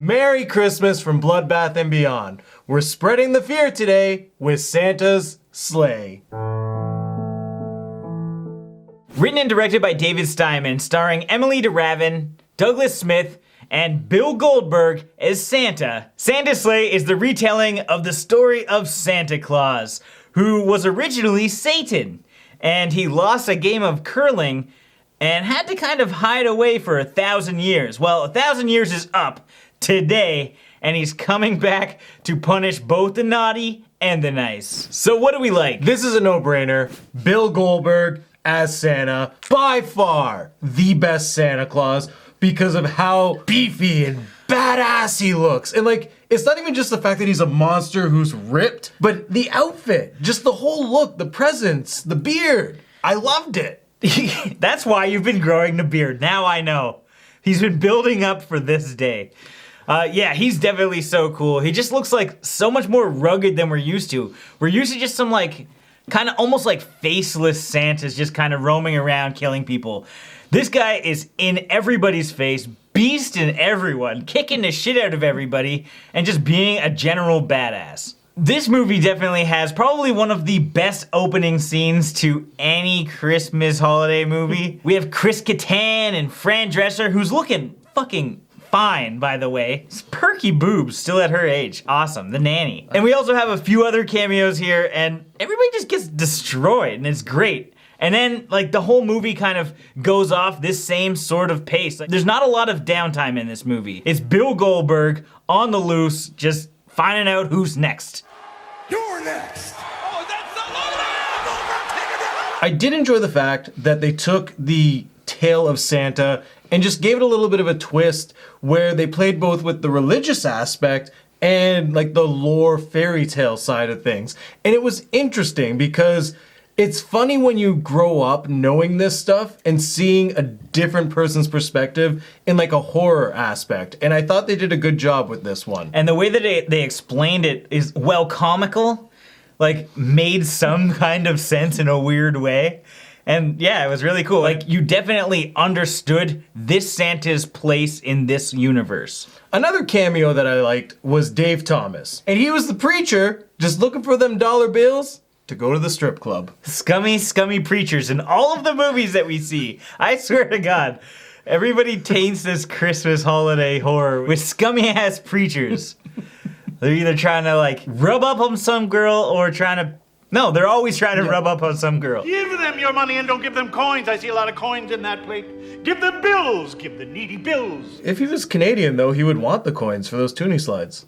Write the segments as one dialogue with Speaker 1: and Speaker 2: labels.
Speaker 1: Merry Christmas from Bloodbath and beyond. We're spreading the fear today with Santa's sleigh.
Speaker 2: Written and directed by David Steiman, starring Emilie de Ravin, Douglas Smith, and Bill Goldberg as Santa. Santa's Sleigh is the retelling of the story of Santa Claus, who was originally Satan, and he lost a game of curling and had to kind of hide away for 1,000 years. Well, 1,000 years is up today, and he's coming back to punish both the naughty and the nice. So what do we like?
Speaker 1: This is a no-brainer. Bill Goldberg as Santa, by far the best Santa Claus because of how beefy and badass he looks. And like, it's not even just the fact that he's a monster who's ripped, but the outfit, just the whole look, the presence, the beard. I loved it.
Speaker 2: That's why you've been growing the beard. Now I know. He's been building up for this day. Yeah, he's definitely so cool. He just looks like so much more rugged than we're used to. We're used to just some like, kind of almost like faceless Santas just kind of roaming around killing people. This guy is in everybody's face, beasting everyone, kicking the shit out of everybody, and just being a general badass. This movie definitely has probably one of the best opening scenes to any Christmas holiday movie. We have Chris Kattan and Fran Drescher, who's looking fucking fine, by the way. It's perky boobs, still at her age. Awesome, the nanny. And we also have a few other cameos here, and everybody just gets destroyed, and it's great. And then, like, the whole movie kind of goes off this same sort of pace. Like, there's not a lot of downtime in this movie. It's Bill Goldberg on the loose, just finding out who's next.
Speaker 3: You're next! Oh, that's the
Speaker 1: I did enjoy the fact that they took the tale of Santa and just gave it a little bit of a twist where they played both with the religious aspect and like the lore fairy tale side of things. And it was interesting because it's funny when you grow up knowing this stuff and seeing a different person's perspective in like a horror aspect. And I thought they did a good job with this one.
Speaker 2: And the way that they explained it is, well, comical, like made some kind of sense in a weird way. And yeah, it was really cool. Like, you definitely understood this Santa's place in this universe.
Speaker 1: Another cameo that I liked was Dave Thomas. And he was the preacher, just looking for them dollar bills to go to the strip club.
Speaker 2: Scummy, scummy preachers in all of the movies that we see. I swear to God, everybody taints this Christmas holiday horror with scummy ass preachers. They're either trying to like rub up on some girl or trying to, no, they're always trying to rub up on some girl.
Speaker 4: Give them your money and don't give them coins. I see a lot of coins in that plate. Give them bills. Give the needy bills.
Speaker 1: If he was Canadian though, he would want the coins for those toonie slides.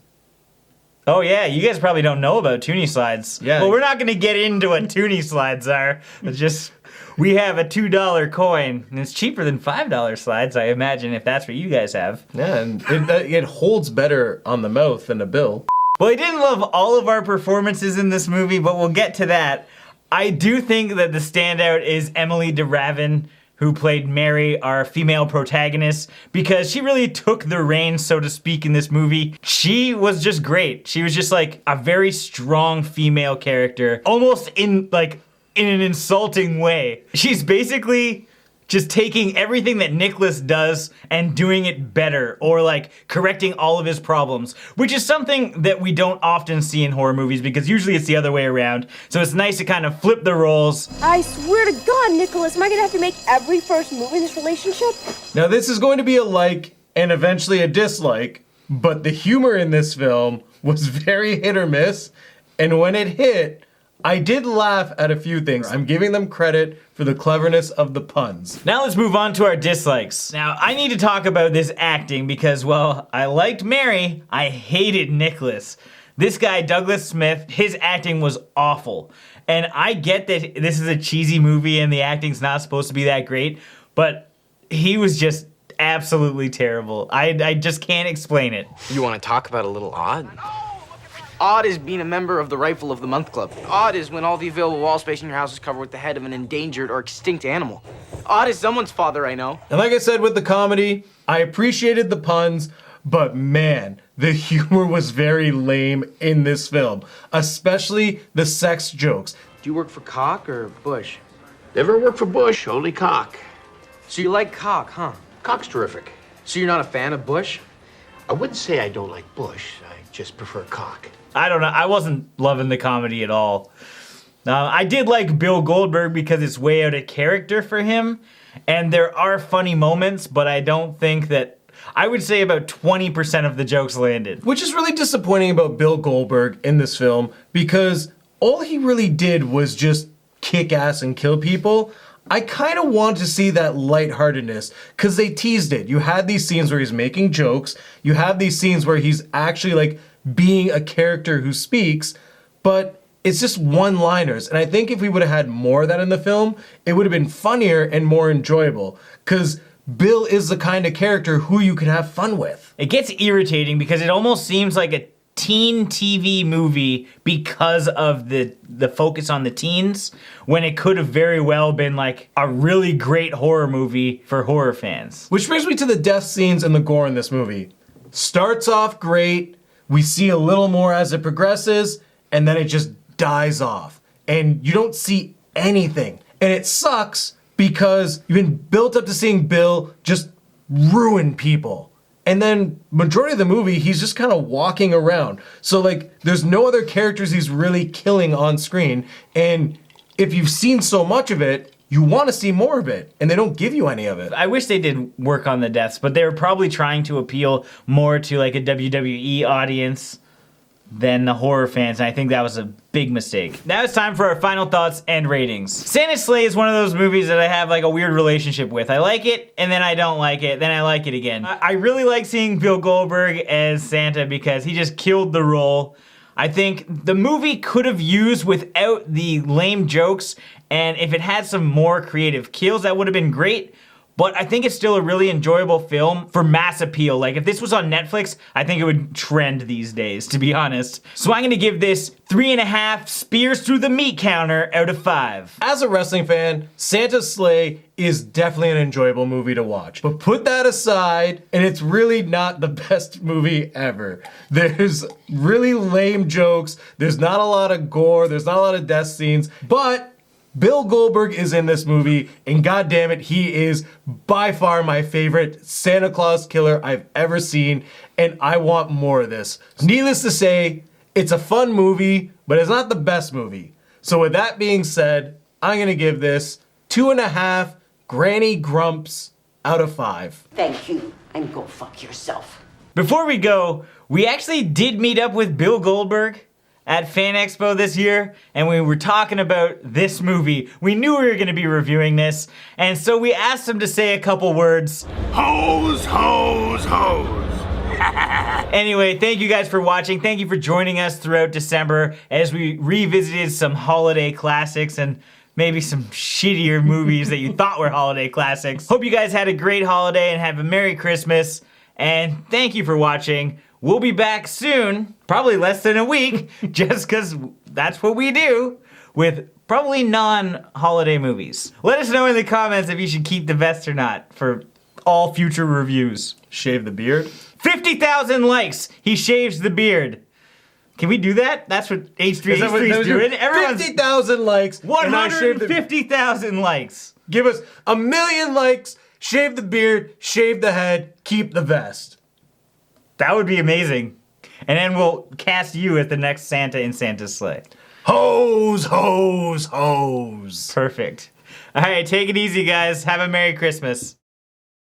Speaker 2: Oh yeah, you guys probably don't know about toonie slides.
Speaker 1: Yeah.
Speaker 2: Well, we're not gonna get into what toonie slides are. It's just, we have a $2 coin, and it's cheaper than $5 slides, I imagine, if that's what you guys have.
Speaker 1: Yeah, and it holds better on the mouth than a bill.
Speaker 2: Well, I didn't love all of our performances in this movie, but we'll get to that. I do think that the standout is Emilie de Ravin, who played Mary, our female protagonist, because she really took the reins, so to speak, in this movie. She was just great. She was just like a very strong female character, almost in an insulting way. She's basically just taking everything that Nicholas does and doing it better, or like correcting all of his problems, which is something that we don't often see in horror movies because usually it's the other way around. So it's nice to kind of flip the roles.
Speaker 5: I swear to God, Nicholas, am I gonna have to make every first move in this relationship?
Speaker 1: Now this is going to be a like and eventually a dislike, but the humor in this film was very hit or miss, and when it hit, I did laugh at a few things. I'm giving them credit for the cleverness of the puns.
Speaker 2: Now let's move on to our dislikes. Now I need to talk about this acting because, well, I liked Mary, I hated Nicholas. This guy, Douglas Smith, his acting was awful. And I get that this is a cheesy movie and the acting's not supposed to be that great, but he was just absolutely terrible. I just can't explain it.
Speaker 6: You want to talk about a little odd? Odd is being a member of the Rifle of the Month Club. Odd is when all the available wall space in your house is covered with the head of an endangered or extinct animal. Odd is someone's father I know.
Speaker 1: And like I said with the comedy, I appreciated the puns, but man, the humor was very lame in this film, especially the sex jokes.
Speaker 6: Do you work for Cock or Bush?
Speaker 7: Never worked for Bush, only Cock.
Speaker 6: So you like Cock, huh?
Speaker 7: Cock's terrific.
Speaker 6: So you're not a fan of Bush?
Speaker 7: I wouldn't say I don't like Bush. I just prefer cock.
Speaker 2: I don't know. I wasn't loving the comedy at all. I did like Bill Goldberg because it's way out of character for him. And there are funny moments, but I don't think that... I would say about 20% of the jokes landed.
Speaker 1: Which is really disappointing about Bill Goldberg in this film, because all he really did was just kick ass and kill people. I kind of want to see that lightheartedness, because they teased it. You had these scenes where he's making jokes. You have these scenes where he's actually like being a character who speaks, but it's just one-liners. And I think if we would have had more of that in the film, it would have been funnier and more enjoyable, because Bill is the kind of character who you can have fun with.
Speaker 2: It gets irritating because it almost seems like a teen TV movie because of the focus on the teens, when it could have very well been like a really great horror movie for horror fans.
Speaker 1: Which brings me to the death scenes and the gore in this movie. Starts off great, we see a little more as it progresses, and then it just dies off. And you don't see anything. And it sucks because you've been built up to seeing Bill just ruin people. And then majority of the movie, he's just kind of walking around. So like, there's no other characters he's really killing on screen. And if you've seen so much of it, you want to see more of it, and they don't give you any of it.
Speaker 2: I wish they did work on the deaths, but they were probably trying to appeal more to like a WWE audience than the horror fans, and I think that was a big mistake. Now it's time for our final thoughts and ratings. Santa's Slay is one of those movies that I have like a weird relationship with. I like it, and then I don't like it, then I like it again. I really like seeing Bill Goldberg as Santa because he just killed the role. I think the movie could have used without the lame jokes, and if it had some more creative kills, that would have been great. But I think it's still a really enjoyable film for mass appeal. Like, if this was on Netflix, I think it would trend these days, to be honest. So I'm gonna give this 3.5 spears through the meat counter out of 5.
Speaker 1: As a wrestling fan, Santa's Slay is definitely an enjoyable movie to watch. But put that aside, and it's really not the best movie ever. There's really lame jokes, there's not a lot of gore, there's not a lot of death scenes, but Bill Goldberg is in this movie, and goddammit, he is by far my favorite Santa Claus killer I've ever seen, and I want more of this. Needless to say, it's a fun movie, but it's not the best movie. So with that being said, I'm gonna give this 2.5 Granny Grumps out of 5.
Speaker 8: Thank you, and go fuck yourself.
Speaker 2: Before we go, we actually did meet up with Bill Goldberg at Fan Expo this year, and we were talking about this movie. We knew we were gonna be reviewing this, and so we asked him to say a couple words.
Speaker 3: Hose, hose, hose.
Speaker 2: Anyway, thank you guys for watching. Thank you for joining us throughout December as we revisited some holiday classics and maybe some shittier movies that you thought were holiday classics. Hope you guys had a great holiday and have a Merry Christmas, and thank you for watching. We'll be back soon, probably less than a week, just because that's what we do with probably non-holiday movies. Let us know in the comments if you should keep the vest or not for all future reviews.
Speaker 1: Shave the beard?
Speaker 2: 50,000 likes, he shaves the beard. Can we do that? That's what H3H3 is doing. Everyone's
Speaker 1: 50,000 likes, and I shave the
Speaker 2: 150,000 likes.
Speaker 1: Give us 1 million likes, shave the beard, shave the head, keep the vest.
Speaker 2: That would be amazing. And then we'll cast you as the next Santa in Santa's Slay.
Speaker 1: Hose, hose, hose.
Speaker 2: Perfect. All right, take it easy, guys. Have a Merry Christmas.